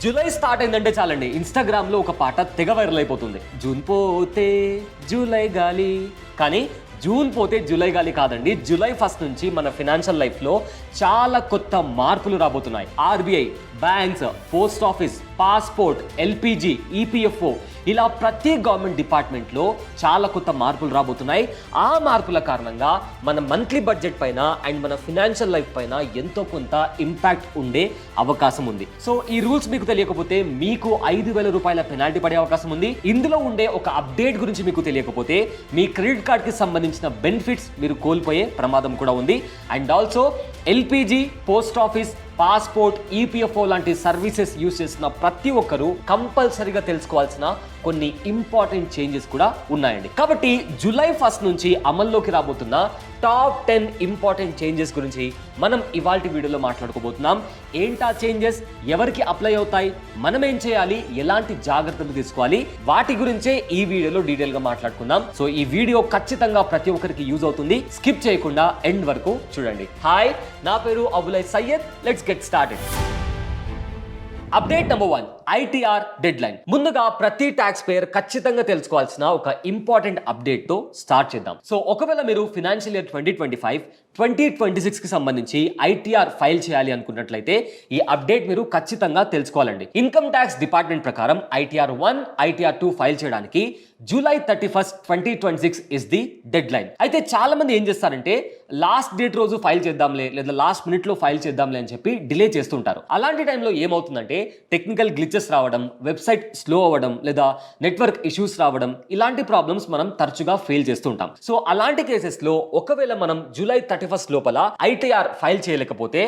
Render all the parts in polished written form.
July start అయిందంటే చాలండి Instagram లో ఒక పాట తెగ వైరల్ అయిపోతుంది. జూన్ పోతే జూలై గాలి. కానీ జూన్ పోతే జూలై గాలి కాదండి. జూలై 1 నుంచి మన ఫినాన్షియల్ లైఫ్లో చాలా కొత్త మార్పులు రాబోతున్నాయి. RBI, banks, post office, passport, LPG, EPFO ఇలా ప్రతి గవర్నమెంట్ డిపార్ట్మెంట్లో చాలా కొత్త మార్పులు రాబోతున్నాయి. ఆ మార్పుల కారణంగా మన మంత్లీ బడ్జెట్ పైన అండ్ మన ఫినాన్షియల్ లైఫ్ పైన ఎంతో కొంత ఇంపాక్ట్ ఉండే అవకాశం ఉంది. సో ఈ రూల్స్ మీకు తెలియకపోతే మీకు 5,000 రూపాయల పెనాల్టీ పడే అవకాశం ఉంది. ఇందులో ఉండే ఒక అప్డేట్ గురించి మీకు తెలియకపోతే మీ క్రెడిట్ కార్డ్ కి సంబంధించిన బెనిఫిట్స్ మీరు కోల్పోయే ప్రమాదం కూడా ఉంది. And also LPG, post office, passport, EPFO లాంటి సర్వీసెస్ యూజ్ చేసిన ప్రతి ఒక్కరూ కంపల్సరీగా తెలుసుకోవాల్సిన కొన్ని ఇంపార్టెంట్ చేంజెస్ కూడా ఉన్నాయండి. కాబట్టి జూలై 1 నుంచి అమల్లోకి రాబోతున్న టాప్ 10 ఇంపార్టెంట్ చేంజెస్ గురించి మనం ఇవాల్టి వీడియోలో మాట్లాడుకోబోతున్నాం. ఏంటా చేంజెస్, ఎవరికి అప్లై అవుతాయి, మనం ఏం చేయాలి, ఎలాంటి జాగ్రత్తలు తీసుకోవాలి, వాటి గురించే ఈ వీడియోలో డీటెయిల్ గా మాట్లాడుకుందాం. సో ఈ వీడియో ఖచ్చితంగా ప్రతి ఒక్కరికి యూజ్ అవుతుంది. స్కిప్ చేయకుండా ఎండ్ వరకు చూడండి. హాయ్, నా పేరు Abulai Syed. Let's get started. Update number 1, ITR deadline. ముందుగా ప్రతి ట్యాక్స్ పేయర్ ఖచ్చితంగా తెలుసుకోవాల్సిన ఒక ఇంపార్టెంట్ అప్డేట్ తో స్టార్ట్ చేద్దాం. సో ఒకవేళ మీరు ఫినాన్షియల్ ఇయర్ 2025, 2026 కి సంబంధించి ఐటీఆర్ ఫైల్ చేయాలి అనుకున్నట్లయితే ఈ అప్డేట్ మీరు ఖచ్చితంగా తెలుసుకోవాలండి. ఇన్కమ్ ట్యాక్స్ డిపార్ట్మెంట్ ప్రకారం ఐటీఆర్ 1, ఐటీఆర్ 2 ఫైల్ చేయడానికి July 31, 2026 is the dead line. అయితే చాలా మంది ఏం చేస్తారంటే లాస్ట్ డేట్ రోజు ఫైల్ చేద్దాంలే లేదా లాస్ట్ మినిట్ లో ఫైల్ చేద్దాంలే అని చెప్పి డిలే చేస్తుంటారు. అలాంటి టైంలో ఏమవుతుందంటే టెక్నికల్ గ్లిచెస్ రావడం, వెబ్సైట్ స్లో అవ్వడం లేదా నెట్వర్క్ ఇష్యూస్ రావడం, ఇలాంటి ప్రాబ్లమ్స్ మనం తరచుగా ఫేల్ చేస్తుంటాం. సో అలాంటి కేసెస్ లో ఒకవేళ మనం జూలై 31 లోపల ఐటీఆర్ ఫైల్ చేయలేకపోతే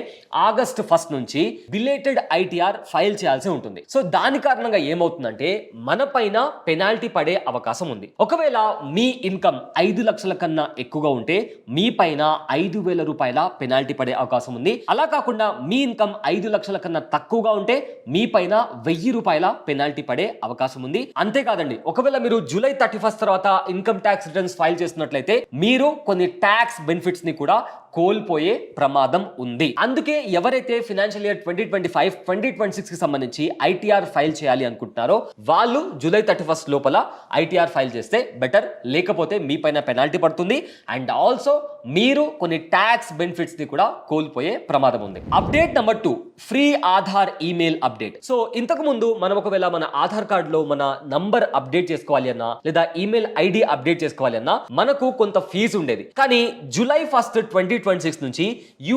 ఆగస్ట్ 1 నుంచి బిలేటెడ్ ఐటీఆర్ ఫైల్ చేయాల్సి ఉంటుంది. సో దాని కారణంగా ఏమవుతుందంటే మన పైన పెనాల్టీ పడే అవకాశం ఉంది. ఒకవేళ మీ ఇన్కమ్ 5 లక్షల కన్నా ఎక్కువగా ఉంటే మీ పైన 5,000 రూపాయల పెనాల్టీ పడే అవకాశం ఉంది. అలా కాకుండా మీ ఇన్కమ్ 5 లక్షల కన్నా తక్కువగా ఉంటే మీ పైన 1,000 రూపాయల పెనాల్టీ పడే అవకాశం ఉంది. అంతేకాదండి, ఒకవేళ మీరు జూలై 31 తర్వాత ఇన్కమ్ ట్యాక్స్ రిటర్న్స్ ఫైల్ చేస్తున్నట్లయితే మీరు కొన్ని ట్యాక్స్ బెనిఫిట్స్ ని కూడా కోల్పోయే ప్రమాదం ఉంది. అందుకే ఎవరైతే ఫినాన్షియల్ ఇయర్ 2025, 2026 కి సంబంధించి ఐటీఆర్ ఫైల్ చేయాలి అనుకుంటున్నారో వాళ్ళు జూలై 31 లోపల ఐటీఆర్ ఫైల్ చేస్తే బెటర్. లేకపోతే మీ పైన పెనాల్టీ పడుతుంది అండ్ ఆల్సో మీరు కొన్ని ట్యాక్స్ బెనిఫిట్స్ ని కూడా కోల్పోయే ప్రమాదం ఉంది. Update number 2, free Aadhaar email update. So ఇంతకు ముందు మనం ఒకవేళ మన ఆధార్ కార్డ్ లో మన నంబర్ అప్డేట్ చేసుకోవాలి అన్నా లేదా ఈమెయిల్ ఐడి అప్డేట్ చేసుకోవాలి అన్నా మనకు కొంత ఫీజు ఉండేది. కానీ జూలై 1, 2026 నుంచి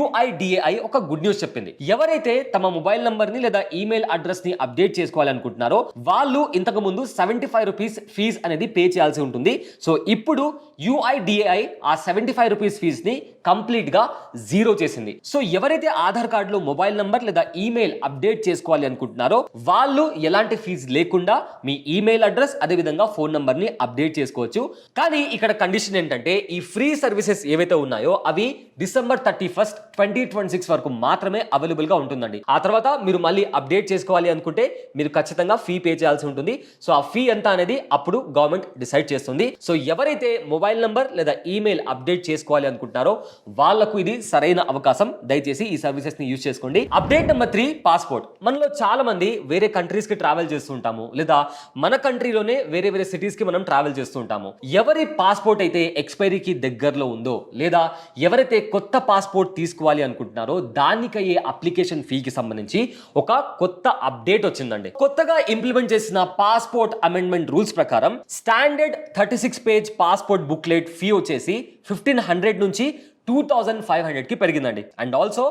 UIDAI ఒక గుడ్ న్యూస్ చెప్పింది. ఎవరైతే తమ మొబైల్ నంబర్ ని లేదా ఈమెయిల్ అడ్రస్ ని అప్డేట్ చేసుకోవాలనుకుంటున్నారో వాళ్ళు ఇంతకు ముందు 75 రూపీస్ ఫీజ్ అనేది పే చేయాల్సి ఉంటుంది. సో ఇప్పుడు UIDAI ఆ 75 రూపీస్ ఫీజ్ ని కంప్లీట్ గా జీరో చేసింది. సో ఎవరైతే ఆధార్ కార్డ్ లో మొబైల్ నంబర్ లేదా ఈమెయిల్ అప్డేట్ చేసుకోవాలి అనుకుంటున్నారో వాళ్ళు ఎలాంటి ఫీజ్ లేకుండా మీ ఈమెయిల్ అడ్రస్ అదే విధంగా ఫోన్ నంబర్ ని అప్డేట్ చేసుకోవచ్చు. కానీ ఇక్కడ కండిషన్ ఏంటంటే ఈ ఫ్రీ సర్వీసెస్ ఏవైతే ఉన్నాయో అవి డిసెంబర్ 31, 2026 వరకు మాత్రమే అవైలబుల్ గా ఉంటుందండి. ఆ తర్వాత మీరు మళ్ళీ అప్డేట్ చేసుకోవాలి అనుకుంటే మీరు ఖచ్చితంగా ఫీ పే చేయాల్సి ఉంటుంది. సో ఆ ఫీ ఎంత అనేది అప్పుడు గవర్నమెంట్ డిసైడ్ చేస్తుంది. సో ఎవరైతే మొబైల్ నంబర్ లేదా ఈమెయిల్ అప్డేట్ చేసుకోవాలి అనుకుంటున్నారో వాళ్లకు ఇది సరైన అవకాశం. దయచేసి ఈ సర్వీసెస్ ని యూజ్ చేసుకోండి. Update number 3, passport. మనలో చాలా మంది వేరే కంట్రీస్ కి ట్రావెల్ చేస్తుంటాము లేదా మన కంట్రీలోనే వేరే వేరే సిటీస్ కి మనం ట్రావెల్ చేస్తుంటాము. ఎవరి పాస్పోర్ట్ అయితే ఎక్స్పైరీకి దగ్గరలో ఉందో లేదా ఎవరైతే కొత్త పాస్పోర్ట్ తీసుకోవాలి అనుకుంటున్నారో దానికయ్యే అప్లికేషన్ ఫీకి సంబంధించి ఒక కొత్త అప్డేట్ వచ్చిందండి. కొత్తగా ఇంప్లిమెంట్ చేసిన పాస్పోర్ట్ అమెండ్మెంట్ రూల్స్ ప్రకారం standard 36 page passport booklet fee వచ్చేసి 1,500 నుంచి 2,500 కి పెరిగిందండి. అండ్ ఆల్సో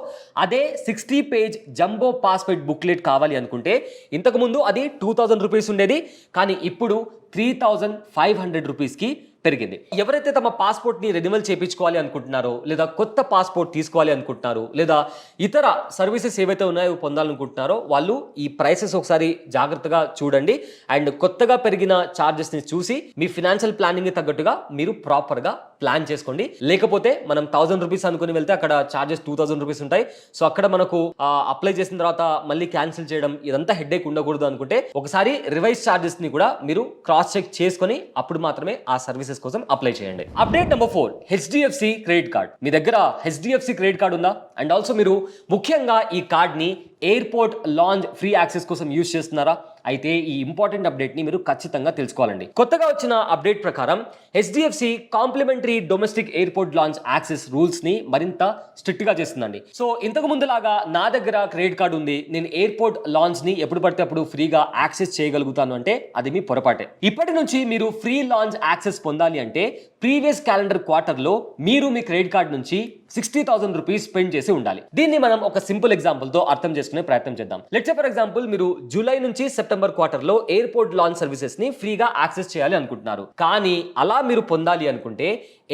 అదే 60 పేజ్ జంబో పాస్పోర్ట్ బుక్లెట్ కావాలి అనుకుంటే ఇంతకు ముందు అది 2,000 రూపీస్ ఉండేది, కానీ ఇప్పుడు 3,500 రూపీస్ కి పెరిగింది. ఎవరైతే తమ పాస్పోర్ట్ ని రెన్యువల్ చేయించుకోవాలి అనుకుంటున్నారో లేదా కొత్త పాస్పోర్ట్ తీసుకోవాలి అనుకుంటున్నారు లేదా ఇతర సర్వీసెస్ ఏవైతే ఉన్నాయో పొందాలనుకుంటున్నారో వాళ్ళు ఈ ప్రైసెస్ ఒకసారి జాగ్రత్తగా చూడండి అండ్ కొత్తగా పెరిగిన చార్జెస్ ని చూసి మీ ఫినాన్షియల్ ప్లానింగ్ తగ్గట్టుగా మీరు ప్రాపర్ గా ప్లాన్ చేసుకోండి. లేకపోతే మనం 1,000 రూపీస్ అనుకుని వెళ్తే అక్కడ చార్జెస్ 2,000 రూపీస్ ఉంటాయి. సో అక్కడ మనకు అప్లై చేసిన తర్వాత మళ్ళీ క్యాన్సిల్ చేయడం ఇదంతా హెడ్ఏక్ ఉండకూడదు అనుకుంటే ఒకసారి రివైజ్ చార్జెస్ ని కూడా మీరు క్రాస్ చెక్ చేసుకొని అప్పుడు మాత్రమే ఆ సర్వీసెస్ కోసం అప్లై చేయండి. Update number 4, HDFC credit card. మీ దగ్గర HDFC క్రెడిట్ కార్డ్ ఉందా? అండ్ ఆల్సో మీరు ముఖ్యంగా ఈ కార్డ్ ని ఎయిర్పోర్ట్ లాంజ్ ఫ్రీ యాక్సెస్ కోసం యూజ్ చేస్తున్నారా? అయితే ఈ ఇంపార్టెంట్ అప్డేట్ ని మీరు ఖచ్చితంగా తెలుసుకోవాలండి. కొత్తగా వచ్చిన అప్డేట్ ప్రకారం HDFC complimentary domestic airport lounge access rules ని మరింత స్ట్రిక్ట్ గా చేస్తుందండి. సో ఇంతకు ముందులాగా నా దగ్గర క్రెడిట్ కార్డు ఉంది, నేను ఎయిర్పోర్ట్ లాంచ్ ని ఎప్పుడు పడితే అప్పుడు ఫ్రీగా యాక్సెస్ చేయగలుగుతాను అంటే అది మీ పొరపాటే. ఇప్పటి నుంచి మీరు ఫ్రీ లాంచ్ యాక్సెస్ పొందాలి అంటే ప్రీవియస్ క్యాలెండర్ క్వార్టర్ లో మీరు మీ క్రెడిట్ కార్డ్ నుంచి 60,000 రూపీస్ స్పెండ్ చేసి ఉండాలి. దీన్ని మనం ఒక సింపుల్ ఎగ్జాంపుల్ తో అర్థం చేసుకునే ప్రయత్నం చేద్దాం. లెట్స్ సే ఫర్ ఎగ్జాంపుల్ మీరు జూలై నుంచి సెప్టెంబర్ క్వార్టర్ లో ఎయిర్పోర్ట్ లాంచ్ సర్వీసెస్ ని ఫ్రీగా యాక్సెస్ చేయాలి అనుకుంటున్నారు. కానీ అలా మీరు పొందాలి అనుకుంటే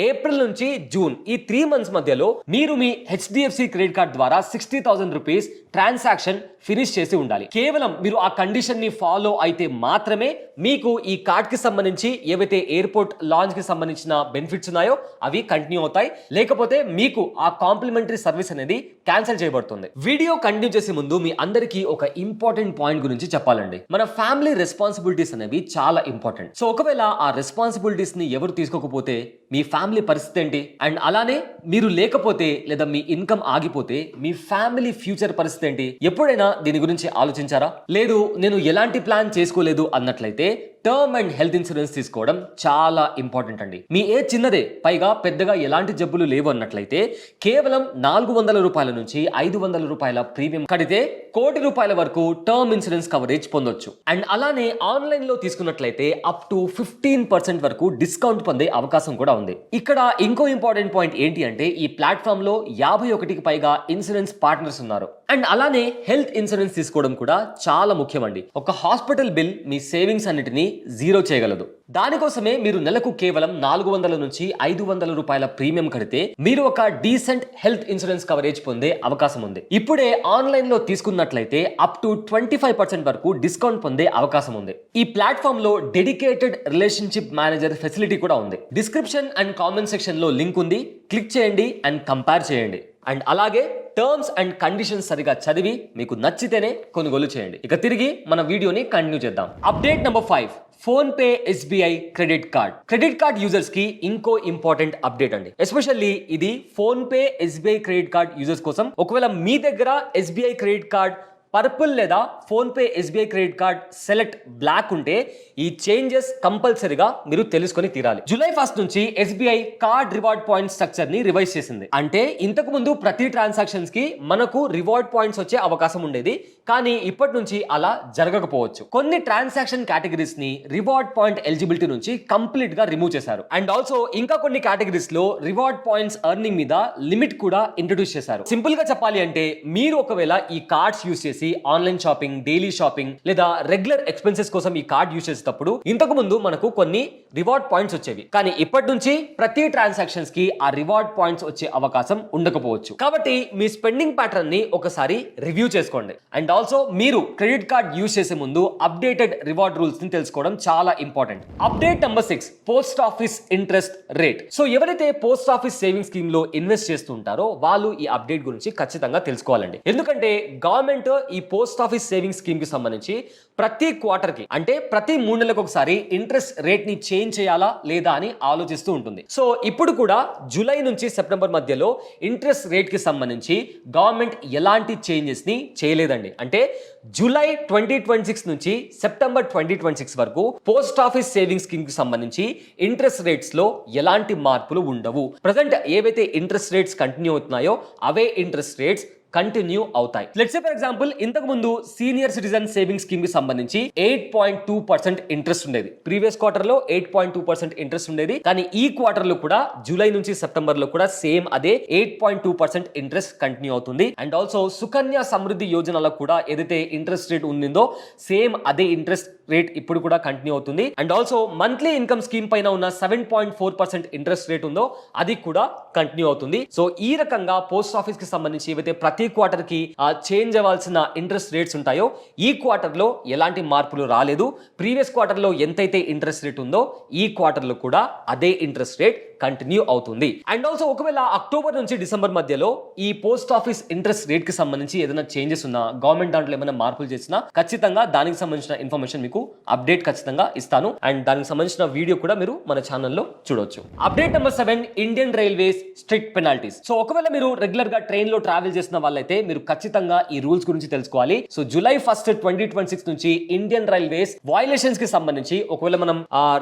ఏప్రిల్ నుంచి జూన్ ఈ 3 మంత్స్ మధ్యలో మీరు మీ హెచ్డిఎఫ్సి క్రెడిట్ కార్డ్ ద్వారా 60,000 రూపీస్ ట్రాన్సాక్షన్ ఫినిష్ చేసి ఉండాలి. కేవలం మీరు ఆ కండిషన్ ని ఫాలో అయితే మాత్రమే మీకు ఈ కార్డ్ కి సంబంధించి ఏవైతే ఎయిర్పోర్ట్ లాంచ్ కి సంబంధించిన బెనిఫిట్స్ ఉన్నాయో అవి కంటిన్యూ అవుతాయి. లేకపోతే మీకు ఆ కాంప్లిమెంటరీ సర్వీస్ అనేది క్యాన్సిల్ చేయబడుతుంది. వీడియో కంటిన్యూ చేసే ముందు మీ అందరికీ ఒక ఇంపార్టెంట్ పాయింట్ గురించి చెప్పాలండి. మన ఫ్యామిలీ రెస్పాన్సిబిలిటీస్ అనేవి చాలా ఇంపార్టెంట్. సో ఒకవేళ ఆ రెస్పాన్సిబిలిటీస్ ని ఎవరు తీసుకోకపోతే మీ ఫ్యామిలీ పరిస్థితి ఏంటి? అండ్ అలానే మీరు లేకపోతే లేదా మీ ఇన్కమ్ ఆగిపోతే మీ ఫ్యామిలీ ఫ్యూచర్ పరిస్థితి ఏంటి? ఎప్పుడైనా దీని గురించి ఆలోచించారా? లేదు నేను ఎలాంటి ప్లాన్ చేసుకోలేదు అన్నట్లయితే టర్మ్ అండ్ హెల్త్ ఇన్సూరెన్స్ తీసుకోవడం చాలా ఇంపార్టెంట్ అండి. మీ ఏజ్ చిన్నదే, పైగా పెద్దగా ఎలాంటి జబ్బులు లేవు అన్నట్లయితే కేవలం 400 రూపాయల నుంచి 500 రూపాయల ప్రీమియం కడితే ₹1,00,00,000 వరకు టర్మ్ ఇన్సూరెన్స్ కవరేజ్ పొందొచ్చు. అండ్ అలానే ఆన్లైన్ లో తీసుకున్నట్లయితే అప్ టు 15% వరకు డిస్కౌంట్ పొందే అవకాశం కూడా ఉంది. ఇక్కడ ఇంకో ఇంపార్టెంట్ పాయింట్ ఏంటి అంటే ఈ ప్లాట్ఫామ్ లో 51కి పైగా ఇన్సూరెన్స్ పార్ట్నర్స్ ఉన్నారు. అండ్ అలానే హెల్త్ ఇన్సూరెన్స్ తీసుకోవడం కూడా చాలా ముఖ్యమండి. ఒక హాస్పిటల్ బిల్ మీ సేవింగ్స్ అన్నిటిని జీరో చేయగలదు. దానికోసమే మీరు నెలకు కేవలం 400 నుంచి 500 రూపాయల ప్రీమియం కడితే మీరు ఒక డీసెంట్ హెల్త్ ఇన్సూరెన్స్ కవరేజ్ పొందే అవకాశం ఉంది. ఇప్పుడే ఆన్లైన్ లో తీసుకున్నట్లయితే అప్ టు 25% వరకు డిస్కౌంట్ పొందే అవకాశం ఉంది. ఈ ప్లాట్ఫామ్ లో డెడికేటెడ్ రిలేషన్షిప్ మేనేజర్ ఫెసిలిటీ కూడా ఉంది. డిస్క్రిప్షన్ అండ్ కామెంట్ సెక్షన్ లో లింక్ ఉంది, క్లిక్ చేయండి అండ్ కంపేర్ చేయండి. అండ్ అలాగే టర్మ్స్ అండ్ కండిషన్స్ సరిగా చదివి మీకు నచ్చితేనే కొనుగోలు చేయండి. ఇక తిరిగి మన వీడియోని కంటిన్యూ చేద్దాం. Update number 5, PhonePe SBI credit card. Credit card users కి ఇంకో ఇంపార్టెంట్ అప్డేట్ అండి. ఎస్పెషల్లీ ఇది PhonePe SBI credit card users కోసం. ఒకవేళ మీ దగ్గర ఎస్బీఐ క్రెడిట్ కార్డ్ పర్పుల్ లేదా PhonePe SBI credit card select black ఉంటే ఈ చేంజెస్ కంపల్సరీగా మీరు తెలుసుకొని తీరాలి. జూలై 1 నుంచి SBI card reward point structure ని రివైజ్ చేసింది. అంటే ఇంతకు ముందు ప్రతి ట్రాన్సాక్షన్స్ కి మనకు రివార్డ్ పాయింట్స్ వచ్చే అవకాశం ఉండేది, కానీ ఇప్పటి నుంచి అలా జరగకపోవచ్చు. కొన్ని ట్రాన్సాక్షన్ కేటగిరీస్ ని రివార్డ్ పాయింట్ ఎలిజిబిలిటీ నుంచి కంప్లీట్ గా రిమూవ్ చేశారు. అండ్ ఆల్సో ఇంకా కొన్ని కేటగిరీస్ లో రివార్డ్ పాయింట్స్ ఎర్నింగ్ మీద లిమిట్ కూడా ఇంట్రొడ్యూస్ చేశారు. సింపుల్ గా చెప్పాలి అంటే మీరు ఒకవేళ ఈ కార్డ్స్ యూస్ చేసి ఆన్లైన్ షాపింగ్, డైలీ షాపింగ్ లేదా రెగ్యులర్ ఎక్స్పెన్సెస్ కోసం ఈ కార్డ్ యూస్ చేసేటప్పుడు ఇంతకు ముందు మనకు కొన్ని రివార్డ్ పాయింట్స్ వచ్చేవి, కానీ ఇప్పటి నుంచి ప్రతి ట్రాన్సాక్షన్స్ కి ఆ రివార్డ్ పాయింట్స్ వచ్చే అవకాశం ఉండకపోవచ్చు. కాబట్టి మీ స్పెండింగ్ ప్యాటర్న్ ని ఒకసారి రివ్యూ చేసుకోండి. అండ్ ఆల్సో మీరు క్రెడిట్ కార్డ్ యూస్ చేసే ముందు అప్డేటెడ్ రివార్డ్ రూల్స్ ని తెలుసుకోవడం చాలా important. Update number 6, post office interest rate. So ఎవరైతే పోస్ట్ ఆఫీస్ సేవింగ్ స్కీమ్ లో ఇన్వెస్ట్ చేస్తుంటారో వాళ్ళు ఈ అప్డేట్ గురించి ఖచ్చితంగా తెలుసుకోవాలండి. ఎందుకంటే గవర్నమెంట్ ఈ పోస్ట్ ఆఫీస్ సేవింగ్ స్కీమ్ కి సంబంధించి ప్రతి క్వార్టర్ కి అంటే ప్రతి 3 నెలలకు ఒకసారి ఇంట్రెస్ట్ రేట్ ని చేంజ్ చేయాలా లేదా అని ఆలోచిస్తూ ఉంటుంది. సో ఇప్పుడు కూడా జూలై నుంచి సెప్టెంబర్ మధ్యలో ఇంట్రెస్ట్ రేట్ కి సంబంధించి గవర్నమెంట్ ఎలాంటి చేంజెస్ ని చేయలేదండి. అంటే జూలై 2026 నుంచి సెప్టెంబర్ 2026 వరకు పోస్ట్ ఆఫీస్ సేవింగ్ స్కీమ్ కి సంబంధించి ఇంట్రెస్ట్ రేట్స్ లో ఎలాంటి మార్పులు ఉండవు. ప్రజెంట్ ఏవైతే ఇంట్రెస్ట్ రేట్స్ కంటిన్యూ అవుతున్నాయో అవే ఇంట్రెస్ట్ రేట్స్ కంటిన్యూ అవుతాయి. లెట్స్ సే ఫర్ ఎగ్జాంపుల్ ఇంతకు ముందు సీనియర్ సిటిజన్ సేవింగ్ స్కీమ్ కి సంబంధించి 8.2% ఇంట్రెస్ట్ ఉండేది. ప్రీవియస్ క్వార్టర్ లో 8.2% ఇంట్రెస్ట్ ఉండేది, కానీ ఈ క్వార్టర్ లో కూడా జూలై నుంచి సెప్టెంబర్ లో కూడా సేమ్ అదే 8.2% ఇంట్రెస్ట్ కంటిన్యూ అవుతుంది. అండ్ ఆల్సో సుకన్య సమృద్ధి యోజనలో కూడా ఏదైతే ఇంట్రెస్ట్ రేట్ ఉండిందో సేమ్ అదే ఇంట్రెస్ట్ రేట్ ఇప్పుడు కూడా కంటిన్యూ అవుతుంది. And also monthly income scheme పైన ఉన్న 7.4% ఇంట్రెస్ట్ రేట్ ఉందో అది కూడా కంటిన్యూ అవుతుంది. సో ఈ రకంగా పోస్ట్ ఆఫీస్ కి సంబంధించి ఏవైతే ప్రతి క్వార్టర్ కి చేంజ్ అవ్వాల్సిన ఇంట్రెస్ట్ రేట్స్ ఉంటాయో ఈ క్వార్టర్ లో ఎలాంటి మార్పులు రాలేదు. ప్రీవియస్ క్వార్టర్ లో ఎంతైతే ఇంట్రెస్ట్ రేట్ ఉందో ఈ క్వార్టర్ లో కూడా అదే ఇంట్రెస్ట్ రేట్ కంటిన్యూ అవుతుంది. అండ్ ఆల్సో ఒకవేళ అక్టోబర్ నుంచి డిసెంబర్ మధ్యలో ఈ పోస్ట్ ఆఫీస్ ఇంట్రెస్ట్ రేట్ కి సంబంధించి ఏదైనా చేంజెస్ ఉన్నా, గవర్నమెంట్ దాంట్లో ఏమైనా మార్పులు చేసినా ఖచ్చితంగా దానికి సంబంధించిన ఇన్ఫర్మేషన్ మీకు అప్డేట్ ఖచ్చితంగా ఇస్తాను. అండ్ దానికి సంబంధించిన వీడియో కూడా మీరు మన ఛానల్లో చూడొచ్చు. Update number 7, Indian railways strict penalties. So ఒకవేళ మీరు రెగ్యులర్ గా ట్రైన్ లో ట్రావెల్ చేసిన వాళ్ళైతే మీరు ఖచ్చితంగా ఈ రూల్స్ గురించి తెలుసుకోవాలి. సో జూలై 1, 2026 నుంచి ఇండియన్ రైల్వేస్ వయలేషన్స్ కి సంబంధించి ఒకవేళ మనం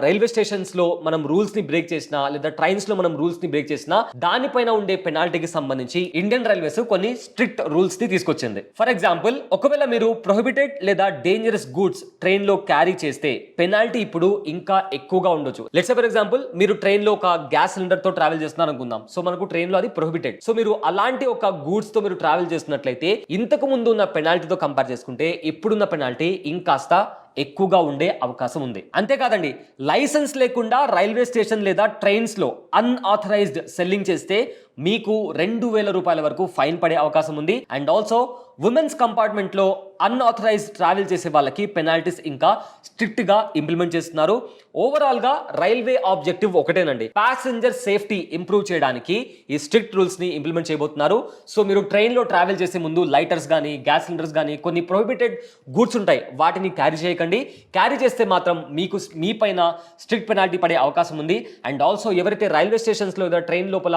రైల్వే స్టేషన్స్ లో మనం రూల్స్ ని బ్రేక్ చేసినా లేదా ట్రైన్స్ లో మనం రూల్స్ ని బ్రేక్ చేసినా దానిపైన ఉండే పెనాల్టీకి సంబంధించి ఇండియన్ రైల్వేస్ కొన్ని స్ట్రిక్ట్ రూల్స్ ని తీసుకొచ్చింది. ఫర్ ఎగ్జాంపుల్, ఒకవేళ మీరు ప్రొహిబిటెడ్ లేదా డేంజరస్ గూడ్స్ ట్రైన్ లో క్యారీ చేస్తే పెనాల్టీ ఇప్పుడు ఇంకా ఎక్కువగా ఉండొచ్చు. లెట్స్ సే ఫర్ ఎగ్జాంపుల్, మీరు ట్రైన్ లో ఒక గ్యాస్ సిలిండర్ తో ట్రావెల్ చేస్తున్నారు అనుకుందాం. సో మనకు ట్రైన్ లో అది ప్రొహిబిటెడ్. సో మీరు అలాంటి ఒక గూడ్స్ తో మీరు ట్రావెల్ చేస్తున్నట్లయితే ఇంతకు ముందు ఉన్న పెనాల్టీతో కంపేర్ చేసుకుంటే ఇప్పుడున్న పెనాల్టీ ఇంకాస్త ఎక్కువగా ఉండే అవకాశం ఉంది. అంతేకాదండి, లైసెన్స్ లేకుండా రైల్వే స్టేషన్ లేదా ట్రైన్స్ లో అన్ఆథరైజ్డ్ సెల్లింగ్ చేస్తే మీకు 2,000 రూపాయల వరకు ఫైన్ పడే అవకాశం ఉంది. అండ్ ఆల్సో ఉమెన్స్ కంపార్ట్మెంట్ లో అన్ఆథరైజ్డ్ ట్రావెల్ చేసే వాళ్ళకి పెనాల్టీస్ ఇంకా స్ట్రిక్ట్ గా ఇంప్లిమెంట్ చేస్తున్నారు. ఓవరాల్ గా రైల్వే ఆబ్జెక్టివ్ ఒకటేనండి, ప్యాసింజర్ సేఫ్టీ ఇంప్రూవ్ చేయడానికి ఈ స్ట్రిక్ట్ రూల్స్ ని ఇంప్లిమెంట్ చేయబోతున్నారు. సో మీరు ట్రైన్ లో ట్రావెల్ చేసే ముందు లైటర్స్ గానీ, గ్యాస్ సిలిండర్స్ గానీ, కొన్ని ప్రొహిబిటెడ్ గూడ్స్ ఉంటాయి, వాటిని క్యారీ చేయకండి. క్యారీ చేస్తే మాత్రం మీకు మీ పైన స్ట్రిక్ట్ పెనాల్టీ పడే అవకాశం ఉంది. అండ్ ఆల్సో ఎవరైతే రైల్వే స్టేషన్స్ లో లేదా ట్రైన్ లోపల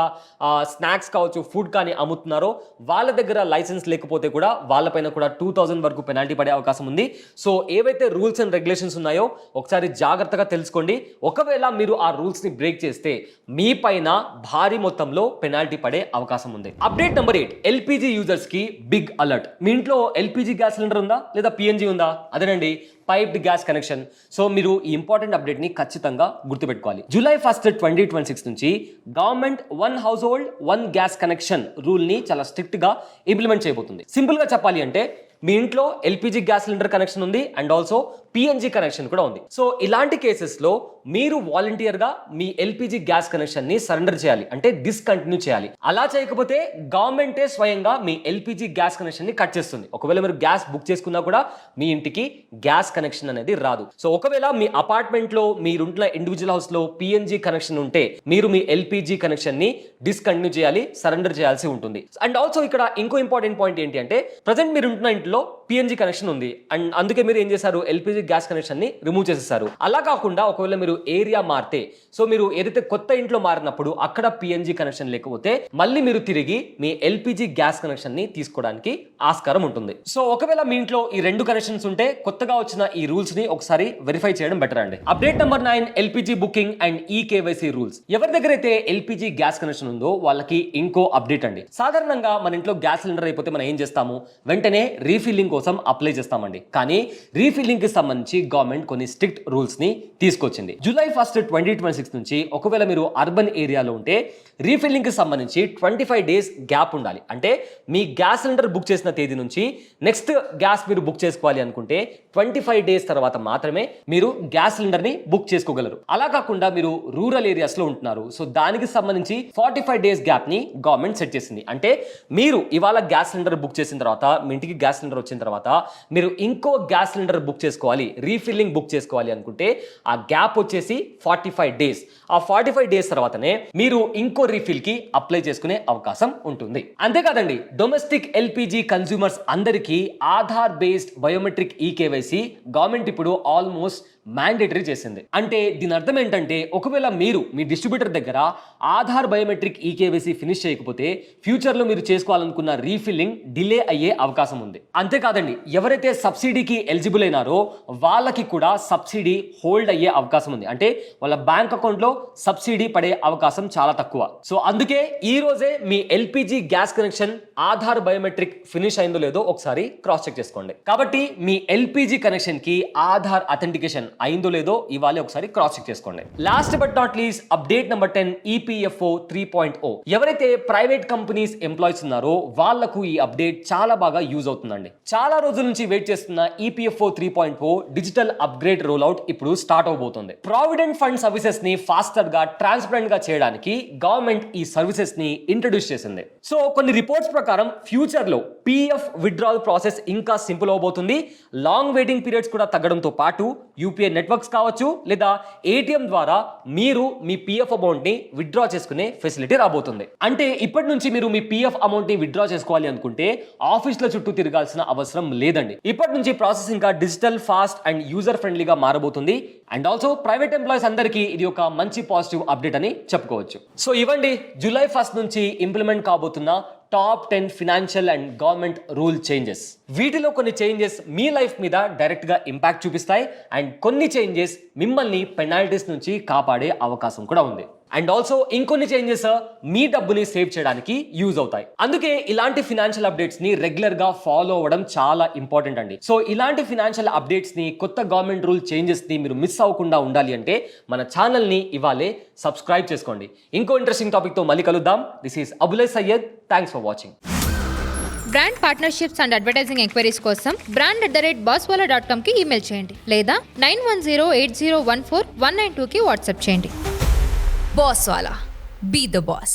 స్నాక్స్ కావచ్చు, ఫుడ్ కానీ అమ్ముతున్నారో వాళ్ళ దగ్గర లైసెన్స్ లేకపోతే కూడా వాళ్ళపైన కూడా 2,000 వరకు పెనాల్టీ పడే అవకాశం ఉంది. సో ఏవైతే రూల్స్ అండ్ రెగ్యులేషన్స్ ఉన్నాయో ఒకసారి జాగ్రత్తగా తెలుసుకోండి. ఒకవేళ మీరు ఆ రూల్స్ ని బ్రేక్ చేస్తే మీ పైన భారీ మొత్తంలో పెనాల్టీ పడే అవకాశం ఉంది. అప్డేట్ నెంబర్ 8, ఎల్పిజి యూజర్స్ కి బిగ్ అలర్ట్. మీ ఇంట్లో ఎల్పిజి గ్యాస్ సిలిండర్ ఉందా లేదా పిఎన్జి ఉందా? అదేనండి, పైప్డ్ గ్యాస్ కనెక్షన్. సో మీరు ఈ ఇంపార్టెంట్ అప్డేట్ ని ఖచ్చితంగా గుర్తుపెట్టుకోవాలి. జూలై 1, 2026 నుంచి government 1 house hold 1 gas connection rule ని చాలా స్ట్రిక్ట్ గా ఇంప్లిమెంట్ చేయబోతుంది. సింపుల్ గా చెప్పాలి అంటే మీ ఇంట్లో ఎల్పిజి గ్యాస్ సిలిండర్ కనెక్షన్ ఉంది అండ్ ఆల్సో పిఎన్జి కనెక్షన్ కూడా ఉంది. సో ఇలాంటి కేసెస్ లో మీరు వాలంటీర్ గా మీ ఎల్పిజి గ్యాస్ కనెక్షన్ ని సరెండర్ చేయాలి, అంటే డిస్కంటిన్యూ చేయాలి. అలా చేయకపోతే గవర్నమెంటే స్వయంగా మీ ఎల్పిజి గ్యాస్ కనెక్షన్ ని కట్ చేస్తుంది. ఒకవేళ మీరు గ్యాస్ బుక్ చేసుకున్నా కూడా మీ ఇంటికి గ్యాస్ కనెక్షన్ అనేది రాదు. సో ఒకవేళ మీ అపార్ట్మెంట్ లో మీరుంటున్న ఇండివిజువల్ హౌస్ లో పిఎన్జి కనెక్షన్ ఉంటే మీరు మీ ఎల్పిజి కనెక్షన్ ని డిస్కంటిన్యూ చేయాలి, సరెండర్ చేయాల్సి ఉంటుంది. అండ్ ఆల్సో ఇక్కడ ఇంకో ఇంపార్టెంట్ పాయింట్ ఏంటి అంటే, ప్రజెంట్ మీరు ఉంటున్న ఇంట్లో పిఎన్జి కనెక్షన్ ఉంది అండ్ అందుకే మీరు ఏం చేశారు, ఎల్పిజి గ్యాస్ కనెక్షన్ ని రిమూవ్ చేసేసారు. అలా కాకుండా ఒకవేళ మీరు ఏరియా మారితే, సో మీరు ఏదైతే కొత్త ఇంట్లో మారినప్పుడు అక్కడ పిఎన్జి కనెక్షన్ లేకపోతే మళ్ళీ మీరు తిరిగి మీ ఎల్పిజి గ్యాస్ కనెక్షన్ ని తీసుకోవడానికి ఆస్కారం ఉంటుంది. సో ఒకవేళ మీ ఇంట్లో ఈ 2 కనెక్షన్స్ ఉంటే కొత్తగా వచ్చిన ఈ రూల్స్ ని ఒకసారి వెరిఫై చేయడం బెటర్ అండి. Update number 9, LPG booking and eKYC rules. ఎవరి దగ్గర అయితే ఎల్పిజి గ్యాస్ కనెక్షన్ ఉందో వాళ్ళకి ఇంకో అప్డేట్ అండి. సాధారణంగా మన ఇంట్లో గ్యాస్ సిలిండర్ అయిపోతే మనం ఏం చేస్తాము, వెంటనే రీఫిల్లింగ్ కోసం అప్లై చేస్తామండి. కానీ రీఫిల్లింగ్ కి సంబంధించి గవర్నమెంట్ కొన్ని స్ట్రిక్ట్ రూల్స్ ని తీసుకొచ్చింది. జూలై 1, 2026 నుంచి ఒకవేళ మీరు అర్బన్ ఏరియాలో ఉంటే రీఫిల్లింగ్ కి సంబంధించి 25 డేస్ గ్యాప్ ఉండాలి. అంటే మీ గ్యాస్ సిలిండర్ బుక్ చేసిన తేదీ నుంచి నెక్స్ట్ గ్యాస్ మీరు బుక్ చేసుకోవాలి అనుకుంటే 25 డేస్ తర్వాత మాత్రమే మీరు గ్యాస్ సిలిండర్ ని బుక్ చేసుకోగలరు. అలా కాకుండా మీరు రూరల్ ఏరియాస్ లో ఉంటున్నారు, సో దానికి సంబంధించి 45 డేస్ గ్యాప్ ని గవర్నమెంట్ సెట్ చేసింది. అంటే మీరు ఇవాళ గ్యాస్ సిలిండర్ బుక్ చేసిన తర్వాత, మీ ఇంటికి గ్యాస్ సిలిండర్ వచ్చిన తర్వాత మీరు ఇంకో గ్యాస్ సిలిండర్ బుక్ చేసుకోవాలి, రీఫిల్లింగ్ బుక్ చేసుకోవాలి అనుకుంటే ఆ గ్యాప్ వచ్చేసి 45 డేస్. ఆ 45 డేస్ తర్వాతనే మీరు ఇంకో రీఫిల్ కి అప్లై చేసుకునే అవకాశం ఉంటుంది. అంతేకాదండి, డొమెస్టిక్ ఎల్పిజి కన్స్యూమర్స్ అందరికీ Aadhaar based biometric eKYC government ఇప్పుడు ఆల్మోస్ట్ మ్యాండేటరీ చేసింది. అంటే దీని అర్థం ఏంటంటే, ఒకవేళ మీరు మీ డిస్ట్రిబ్యూటర్ దగ్గర ఆధార్ బయోమెట్రిక్ ఈకేవైసీ ఫినిష్ చేయకపోతే ఫ్యూచర్ లో మీరు చేసుకోవాలనుకున్న రీఫిల్లింగ్ డిలే అయ్యే అవకాశం ఉంది. అంతేకాదండి, ఎవరైతే సబ్సిడీకి ఎలిజిబుల్ అయినారో వాళ్ళకి కూడా సబ్సిడీ హోల్డ్ అయ్యే అవకాశం ఉంది. అంటే వాళ్ళ బ్యాంక్ అకౌంట్ లో సబ్సిడీ పడే అవకాశం చాలా తక్కువ. సో అందుకే ఈ రోజే మీ LPG gas connection Aadhaar biometric finish అయిందో లేదో ఒకసారి క్రాస్ చెక్ చేసుకోండి. కాబట్టి మీ ఎల్పిజి కనెక్షన్ కి ఆధార్ అథెంటికేషన్ అయిందో లేదో ఇవాళ ఒకసారి క్రాస్ చెక్ చేసుకోండి. Last but not least, update number 10, EPFO 3.0. ఎవరైతే ప్రైవేట్ కంపెనీస్ ఎంప్లాయీస్ ఉన్నారో వాళ్లకు ఈ అప్డేట్ చాలా బాగా యూజ్ అవుతుందండి. చాలా రోజుల నుంచి వెయిట్ చేస్తున్న EPFO 3.0 digital upgrade roll out ఇప్పుడు స్టార్ట్ అవబోతుంది. ప్రావిడెంట్ ఫండ్ సర్వీసెస్ ని ఫాస్టర్ గా, ట్రాన్స్పరెంట్ గా చేయడానికి గవర్నమెంట్ ఈ సర్వీసెస్ ని ఇంట్రడ్యూస్ చేసింది. సో కొన్ని రిపోర్ట్స్ ప్రకారం ఫ్యూచర్ లో పిఎఫ్ విత్డ్రావల్ ప్రాసెస్ ఇంకా సింపుల్ అవబోతుంది. లాంగ్ వెయిటింగ్ పీరియడ్స్ కూడా తగ్గడంతో పాటు యూపీఐ యూపీఐ నెట్వర్క్స్ కావచ్చు, లేదా ఏటీఎం ద్వారా మీరు మీ పిఎఫ్ అమౌంట్ ని విత్డ్రా చేసుకునే ఫెసిలిటీ రాబోతుంది. అంటే ఇప్పటి నుంచి మీరు మీ పిఎఫ్ అమౌంట్ ని విత్డ్రా చేసుకోవాలి అనుకుంటే ఆఫీస్ల చుట్టూ తిరగాల్సిన అవసరం లేదండి. ఇప్పటి నుంచి ప్రాసెస్ ఇంకా డిజిటల్, ఫాస్ట్ అండ్ యూజర్ ఫ్రెండ్లీగా మారబోతుంది. అండ్ ఆల్సో ప్రైవేట్ ఎంప్లాయీస్ అందరికీ ఇది ఒక మంచి పాజిటివ్ అప్డేట్ అని చెప్పుకోవచ్చు. సో ఇవ్వండి జూలై 1 నుంచి ఇంప్లిమెంట్ కాబోతున్న top 10 financial and government rule changes. వీటిలో కొన్ని చేంజెస్ మీ లైఫ్ మీద డైరెక్ట్ గా ఇంపాక్ట్ చూపిస్తాయి అండ్ కొన్ని చేంజెస్ మిమ్మల్ని పెనాల్టీస్ నుంచి కాపాడే అవకాశం కూడా ఉంది. అండ్ ఆల్సో ఇంకొన్ని చేంజెస్ మీ డబ్బుని సేవ్ చేయడానికి యూజ్ అవుతాయి. అందుకే ఇలాంటి ఫినాన్షియల్ అప్డేట్స్ ని రెగ్యులర్ గా ఫాలో అవ్వడం చాలా ఇంపార్టెంట్ అండి. సో ఇలాంటి ఫినాన్షియల్ అప్డేట్స్ ని, కొత్త గవర్నమెంట్ రూల్ చేంజెస్ ని మీరు మిస్ అవ్వకుండా ఉండాలి అంటే మన ఛానల్ ని ఇవాళే సబ్స్క్రైబ్ చేసుకోండి. ఇంకో ఇంట్రెస్టింగ్ టాపిక్ తో మళ్ళీ కలుద్దాం. This is Abulai Syed. Thanks for watching. Brand partnerships and advertising enquiries కోసం brand@bosswala.com కి ఈమెయిల్ చేయండి, లేదా 9108014192కి వాట్సాప్ చేయండి. Bosswala. Be the boss.